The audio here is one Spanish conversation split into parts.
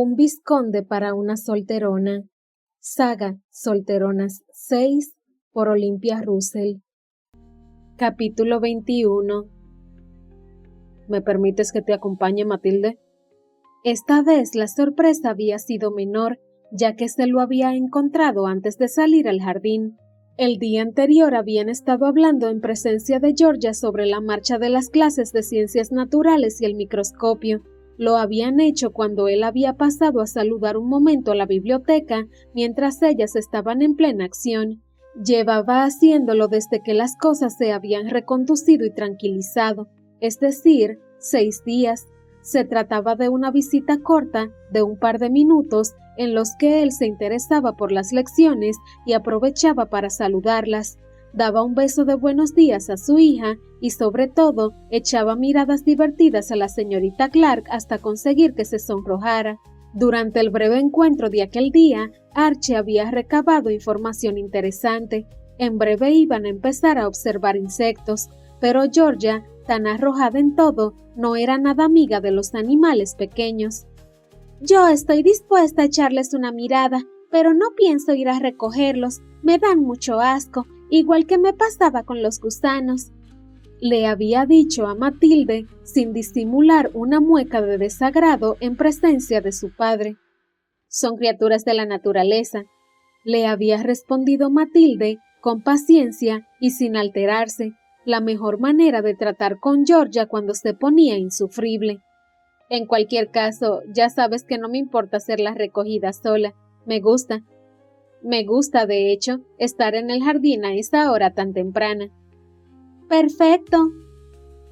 Un vizconde para una solterona. Saga Solteronas 6 por Olympia Russell. Capítulo 21. ¿Me permites que te acompañe, Matilde? Esta vez la sorpresa había sido menor, ya que se lo había encontrado antes de salir al jardín. El día anterior habían estado hablando en presencia de Georgia sobre la marcha de las clases de ciencias naturales y el microscopio. Lo habían hecho cuando él había pasado a saludar un momento a la biblioteca mientras ellas estaban en plena acción. Llevaba haciéndolo desde que las cosas se habían reconducido y tranquilizado, es decir, 6 días. Se trataba de una visita corta de un par de minutos en los que él se interesaba por las lecciones y aprovechaba para saludarlas. Daba un beso de buenos días a su hija y sobre todo echaba miradas divertidas a la señorita Clark hasta conseguir que se sonrojara. Durante el breve encuentro de aquel día, Archie había recabado información interesante. En breve iban a empezar a observar insectos, pero Georgia, tan arrojada en todo, no era nada amiga de los animales pequeños. «Yo estoy dispuesta a echarles una mirada, pero no pienso ir a recogerlos. Me dan mucho asco, igual que me pasaba con los gusanos», le había dicho a Matilde sin disimular una mueca de desagrado en presencia de su padre. «Son criaturas de la naturaleza», le había respondido Matilde con paciencia y sin alterarse, la mejor manera de tratar con Georgia cuando se ponía insufrible. «En cualquier caso, ya sabes que no me importa hacer la recogida sola. Me gusta, de hecho, estar en el jardín a esta hora tan temprana». «Perfecto».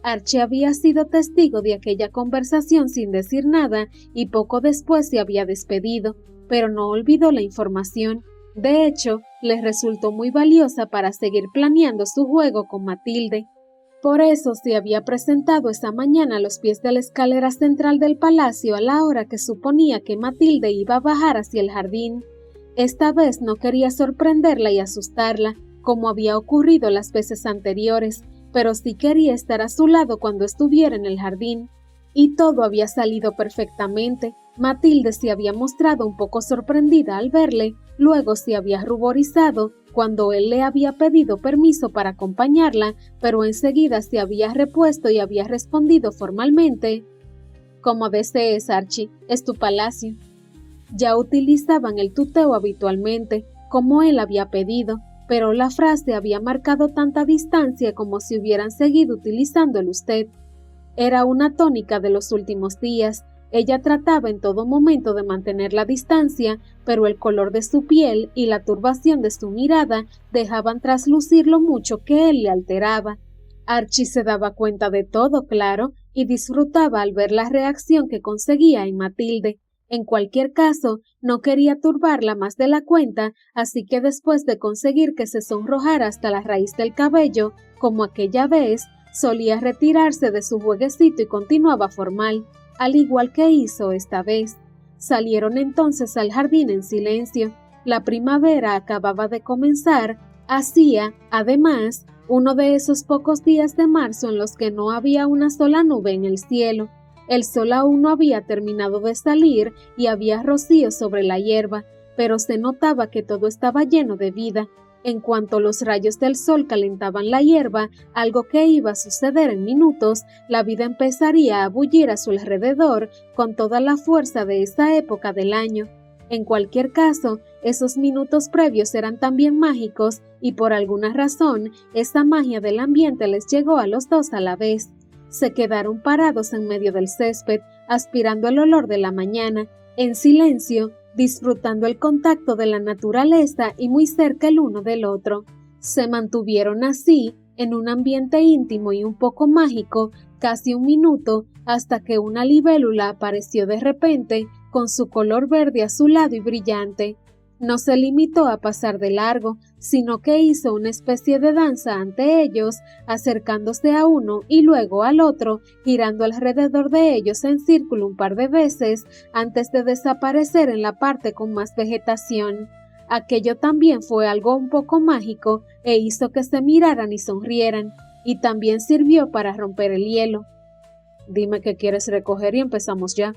Archie había sido testigo de aquella conversación sin decir nada y poco después se había despedido, pero no olvidó la información. De hecho, les resultó muy valiosa para seguir planeando su juego con Matilde. Por eso se había presentado esa mañana a los pies de la escalera central del palacio a la hora que suponía que Matilde iba a bajar hacia el jardín. Esta vez no quería sorprenderla y asustarla, como había ocurrido las veces anteriores, pero sí quería estar a su lado cuando estuviera en el jardín. Y todo había salido perfectamente. Matilde se había mostrado un poco sorprendida al verle, luego se había ruborizado cuando él le había pedido permiso para acompañarla, pero enseguida se había repuesto y había respondido formalmente: «Como desees, Archie, es tu palacio». Ya utilizaban el tuteo habitualmente, como él había pedido, pero la frase había marcado tanta distancia como si hubieran seguido utilizando el usted. Era una tónica de los últimos días. Ella trataba en todo momento de mantener la distancia, pero el color de su piel y la turbación de su mirada dejaban traslucir lo mucho que él le alteraba. Archie se daba cuenta de todo, claro, y disfrutaba al ver la reacción que conseguía en Matilde. En cualquier caso, no quería turbarla más de la cuenta, así que después de conseguir que se sonrojara hasta la raíz del cabello, como aquella vez, solía retirarse de su jueguecito y continuaba formal, al igual que hizo esta vez. Salieron entonces al jardín en silencio. La primavera acababa de comenzar. Hacía, además, uno de esos pocos días de marzo en los que no había una sola nube en el cielo. El sol aún no había terminado de salir y había rocío sobre la hierba, pero se notaba que todo estaba lleno de vida. En cuanto los rayos del sol calentaban la hierba, algo que iba a suceder en minutos, la vida empezaría a bullir a su alrededor con toda la fuerza de esa época del año. En cualquier caso, esos minutos previos eran también mágicos y por alguna razón, esa magia del ambiente les llegó a los dos a la vez. Se quedaron parados en medio del césped, aspirando el olor de la mañana, en silencio, disfrutando el contacto de la naturaleza y muy cerca el uno del otro. Se mantuvieron así, en un ambiente íntimo y un poco mágico, casi un minuto, hasta que una libélula apareció de repente, con su color verde azulado y brillante. No se limitó a pasar de largo, sino que hizo una especie de danza ante ellos, acercándose a uno y luego al otro, girando alrededor de ellos en círculo un par de veces, antes de desaparecer en la parte con más vegetación. Aquello también fue algo un poco mágico e hizo que se miraran y sonrieran, y también sirvió para romper el hielo. «Dime qué quieres recoger y empezamos ya»,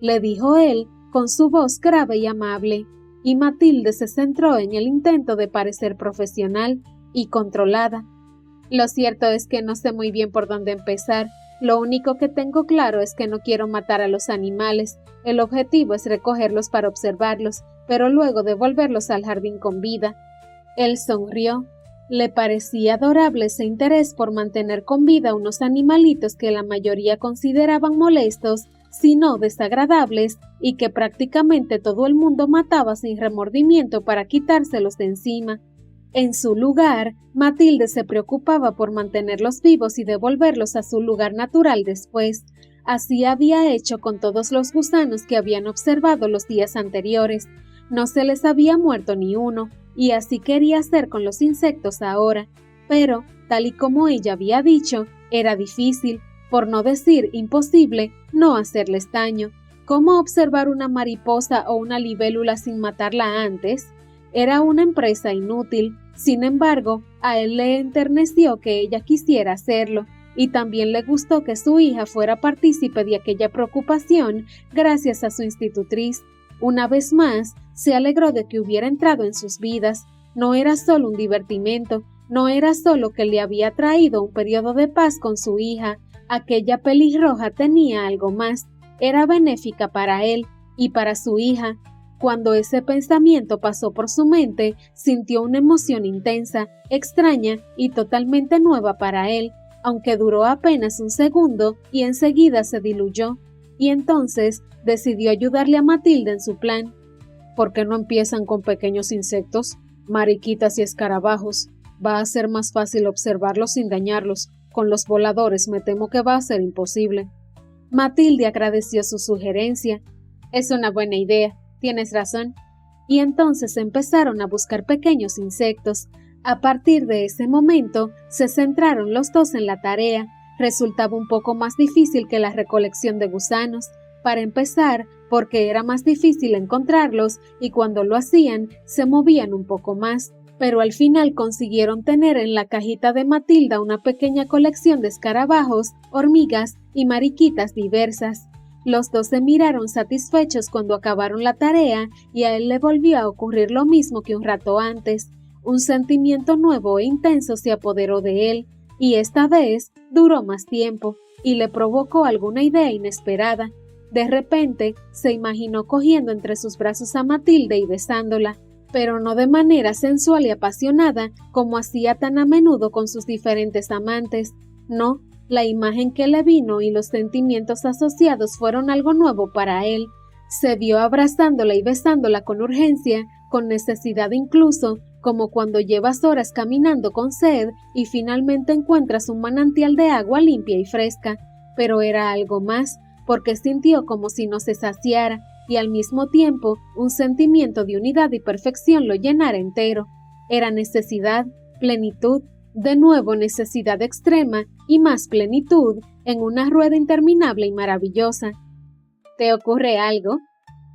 le dijo él, con su voz grave y amable, y Matilde se centró en el intento de parecer profesional y controlada. Lo cierto es que no sé muy bien por dónde empezar. Lo único que tengo claro es que no quiero matar a los animales. El objetivo es recogerlos para observarlos, pero luego devolverlos al jardín con vida. Él sonrió. Le parecía adorable ese interés por mantener con vida unos animalitos que la mayoría consideraban molestos, si no desagradables, y que prácticamente todo el mundo mataba sin remordimiento para quitárselos de encima. En su lugar, Matilde se preocupaba por mantenerlos vivos y devolverlos a su lugar natural después. Así había hecho con todos los gusanos que habían observado los días anteriores. No se les había muerto ni uno, y así quería hacer con los insectos ahora. Pero, tal y como ella había dicho, era difícil, por no decir imposible, no hacerles daño. ¿Cómo observar una mariposa o una libélula sin matarla antes? Era una empresa inútil. Sin embargo, a él le enterneció que ella quisiera hacerlo, y también le gustó que su hija fuera partícipe de aquella preocupación gracias a su institutriz. Una vez más, se alegró de que hubiera entrado en sus vidas. No era solo un divertimento, no era solo que le había traído un periodo de paz con su hija. Aquella pelirroja tenía algo más, era benéfica para él y para su hija. Cuando ese pensamiento pasó por su mente, sintió una emoción intensa, extraña y totalmente nueva para él, aunque duró apenas un segundo y enseguida se diluyó. Y entonces decidió ayudarle a Matilde en su plan. ¿Por qué no empiezan con pequeños insectos, mariquitas y escarabajos? Va a ser más fácil observarlos sin dañarlos. Con los voladores me temo que va a ser imposible. Matilde agradeció su sugerencia. Es una buena idea. Tienes razón. Y entonces empezaron a buscar pequeños insectos. A partir de ese momento, se centraron los dos en la tarea. Resultaba un poco más difícil que la recolección de gusanos. Para empezar, porque era más difícil encontrarlos y cuando lo hacían, se movían un poco más. Pero al final consiguieron tener en la cajita de Matilda una pequeña colección de escarabajos, hormigas y mariquitas diversas. Los dos se miraron satisfechos cuando acabaron la tarea y a él le volvió a ocurrir lo mismo que un rato antes. Un sentimiento nuevo e intenso se apoderó de él, y esta vez duró más tiempo, y le provocó alguna idea inesperada. De repente, se imaginó cogiendo entre sus brazos a Matilde y besándola, pero no de manera sensual y apasionada como hacía tan a menudo con sus diferentes amantes. No. La imagen que le vino y los sentimientos asociados fueron algo nuevo para él. Se vio abrazándola y besándola con urgencia, con necesidad incluso, como cuando llevas horas caminando con sed y finalmente encuentras un manantial de agua limpia y fresca. Pero era algo más, porque sintió como si no se saciara, y al mismo tiempo un sentimiento de unidad y perfección lo llenara entero. Era necesidad, plenitud, de nuevo necesidad extrema y más plenitud en una rueda interminable y maravillosa. ¿Te ocurre algo?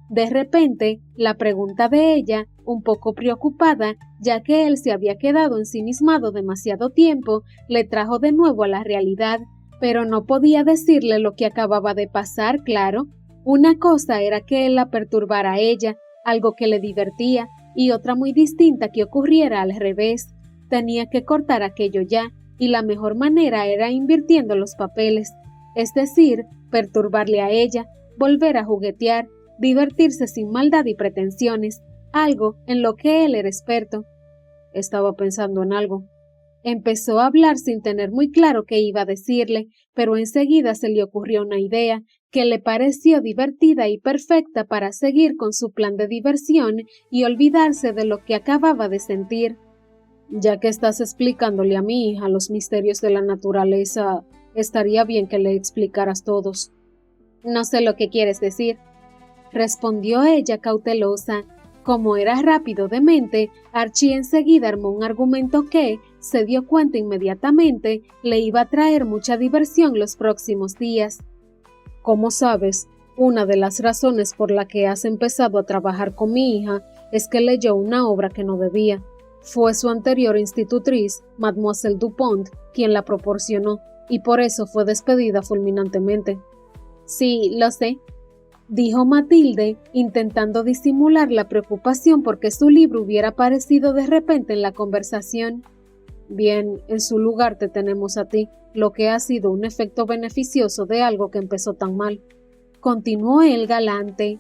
De repente, la pregunta de ella, un poco preocupada, ya que él se había quedado ensimismado demasiado tiempo, le trajo de nuevo a la realidad, pero no podía decirle lo que acababa de pasar, claro. Una cosa era que él la perturbara a ella, algo que le divertía, y otra muy distinta que ocurriera al revés. Tenía que cortar aquello ya, y la mejor manera era invirtiendo los papeles, es decir, perturbarle a ella, volver a juguetear, divertirse sin maldad y pretensiones, algo en lo que él era experto. Estaba pensando en algo. Empezó a hablar sin tener muy claro qué iba a decirle, pero enseguida se le ocurrió una idea que le pareció divertida y perfecta para seguir con su plan de diversión y olvidarse de lo que acababa de sentir. Ya que estás explicándole a mi hija los misterios de la naturaleza, estaría bien que le explicaras todos. No sé lo que quieres decir, respondió ella cautelosa. Como era rápido de mente, Archie enseguida armó un argumento que, se dio cuenta inmediatamente, le iba a traer mucha diversión los próximos días. Como sabes, una de las razones por la que has empezado a trabajar con mi hija es que leyó una obra que no debía. Fue su anterior institutriz, Mademoiselle Dupont, quien la proporcionó, y por eso fue despedida fulminantemente. Sí, lo sé. dijo Matilde, intentando disimular la preocupación porque su libro hubiera aparecido de repente en la conversación. Bien, en su lugar te tenemos a ti, lo que ha sido un efecto beneficioso de algo que empezó tan mal. Continuó el galante.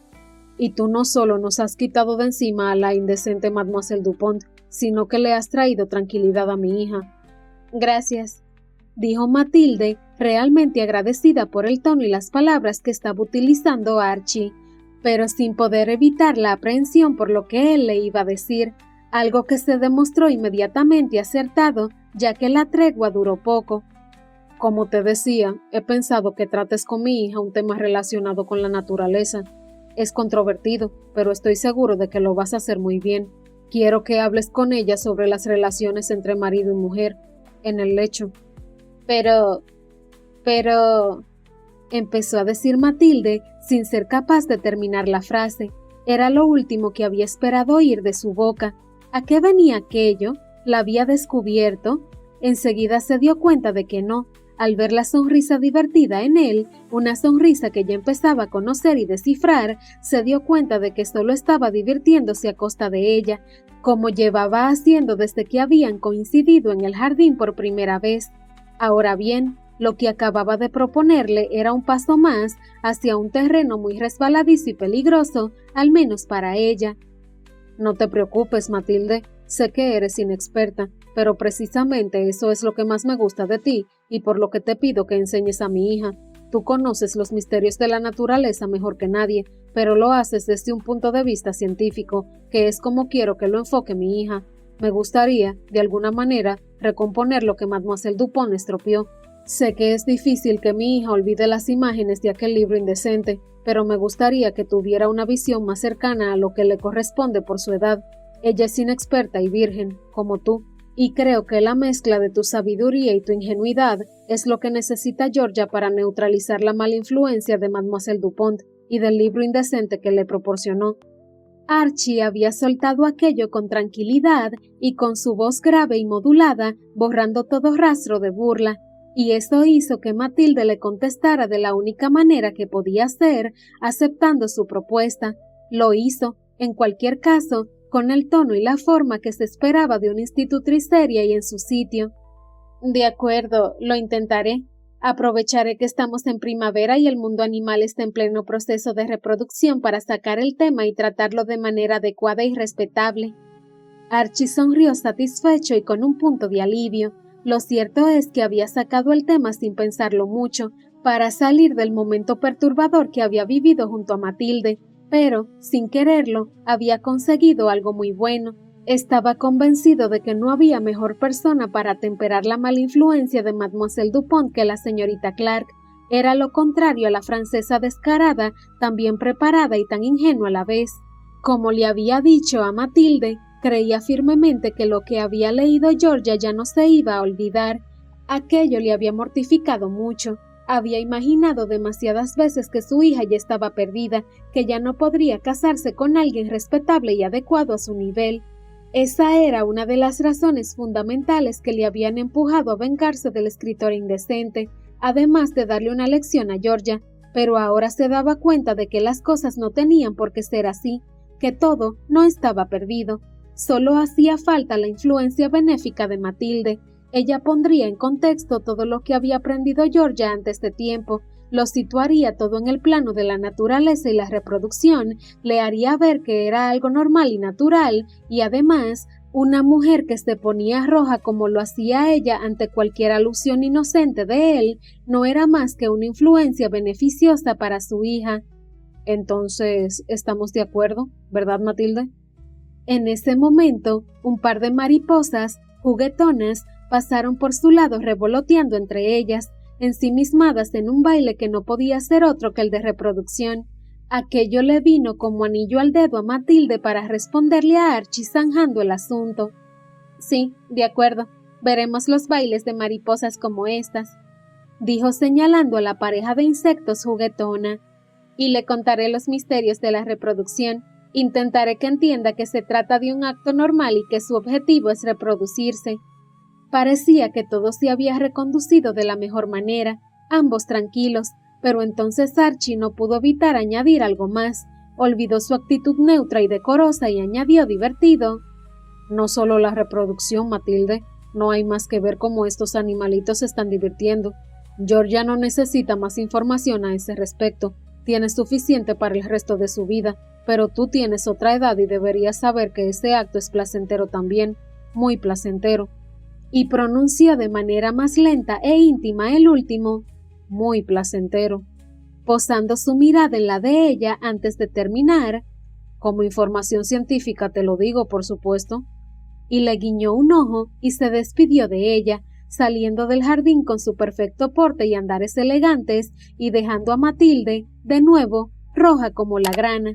Y tú no solo nos has quitado de encima a la indecente Mademoiselle Dupont, sino que le has traído tranquilidad a mi hija. Gracias, dijo Matilde, realmente agradecida por el tono y las palabras que estaba utilizando Archie, pero sin poder evitar la aprehensión por lo que él le iba a decir, algo que se demostró inmediatamente acertado, ya que la tregua duró poco. Como te decía, he pensado que trates con mi hija un tema relacionado con la naturaleza. Es controvertido, pero estoy seguro de que lo vas a hacer muy bien. Quiero que hables con ella sobre las relaciones entre marido y mujer, en el lecho. Pero... empezó a decir Matilde sin ser capaz de terminar la frase. Era lo último que había esperado oír de su boca. ¿A qué venía aquello? ¿La había descubierto? Enseguida se dio cuenta de que no. Al ver la sonrisa divertida en él, una sonrisa que ya empezaba a conocer y descifrar, se dio cuenta de que solo estaba divirtiéndose a costa de ella, como llevaba haciendo desde que habían coincidido en el jardín por primera vez. Ahora bien, lo que acababa de proponerle era un paso más hacia un terreno muy resbaladizo y peligroso, al menos para ella. No te preocupes, Matilde, sé que eres inexperta, pero precisamente eso es lo que más me gusta de ti y por lo que te pido que enseñes a mi hija. Tú conoces los misterios de la naturaleza mejor que nadie, pero lo haces desde un punto de vista científico, que es como quiero que lo enfoque mi hija. Me gustaría, de alguna manera, recomponer lo que Mademoiselle Dupont estropeó. Sé que es difícil que mi hija olvide las imágenes de aquel libro indecente, pero me gustaría que tuviera una visión más cercana a lo que le corresponde por su edad. Ella es inexperta y virgen, como tú, y creo que la mezcla de tu sabiduría y tu ingenuidad es lo que necesita Georgia para neutralizar la mala influencia de Mademoiselle Dupont y del libro indecente que le proporcionó. Archie había soltado aquello con tranquilidad y con su voz grave y modulada, borrando todo rastro de burla, y esto hizo que Matilde le contestara de la única manera que podía hacer, aceptando su propuesta. Lo hizo, en cualquier caso, con el tono y la forma que se esperaba de una institutriz seria y en su sitio. De acuerdo, lo intentaré. Aprovecharé que estamos en primavera y el mundo animal está en pleno proceso de reproducción para sacar el tema y tratarlo de manera adecuada y respetable. Archie sonrió satisfecho y con un punto de alivio. Lo cierto es que había sacado el tema sin pensarlo mucho, para salir del momento perturbador que había vivido junto a Matilde, pero, sin quererlo, había conseguido algo muy bueno. Estaba convencido de que no había mejor persona para temperar la mala influencia de Mademoiselle Dupont que la señorita Clark. Era lo contrario a la francesa descarada, tan bien preparada y tan ingenua a la vez. Como le había dicho a Matilde, creía firmemente que lo que había leído Georgia ya no se iba a olvidar. Aquello le había mortificado mucho. Había imaginado demasiadas veces que su hija ya estaba perdida, que ya no podría casarse con alguien respetable y adecuado a su nivel. Esa era una de las razones fundamentales que le habían empujado a vengarse del escritor indecente, además de darle una lección a Georgia, pero ahora se daba cuenta de que las cosas no tenían por qué ser así, que todo no estaba perdido. Solo hacía falta la influencia benéfica de Matilde. Ella pondría en contexto todo lo que había aprendido Georgia antes de tiempo, lo situaría todo en el plano de la naturaleza y la reproducción, le haría ver que era algo normal y natural, y además, una mujer que se ponía roja como lo hacía ella ante cualquier alusión inocente de él, no era más que una influencia beneficiosa para su hija. Entonces, ¿estamos de acuerdo, verdad, Matilde? En ese momento, un par de mariposas, juguetonas, pasaron por su lado revoloteando entre ellas, ensimismadas en un baile que no podía ser otro que el de reproducción. Aquello le vino como anillo al dedo a Matilde para responderle a Archie zanjando el asunto. Sí, de acuerdo, veremos los bailes de mariposas como estas, dijo señalando a la pareja de insectos juguetona, y le contaré los misterios de la reproducción. Intentaré que entienda que se trata de un acto normal y que su objetivo es reproducirse. Parecía que todo se había reconducido de la mejor manera, ambos tranquilos, Pero entonces Archie no pudo evitar añadir algo más. Olvidó su actitud neutra y decorosa y añadió divertido: no solo la reproducción, Matilde, no hay más que ver cómo estos animalitos se están divirtiendo. Georgia no necesita más información a ese respecto, tiene suficiente para el resto de su vida, pero tú tienes otra edad y deberías saber que ese acto es placentero también, muy placentero. Y pronunció de manera más lenta e íntima el último: muy placentero, posando su mirada en la de ella antes de terminar. Como información científica te lo digo, por supuesto. Y le guiñó un ojo y se despidió de ella, saliendo del jardín con su perfecto porte y andares elegantes y dejando a Matilde, de nuevo, roja como la grana.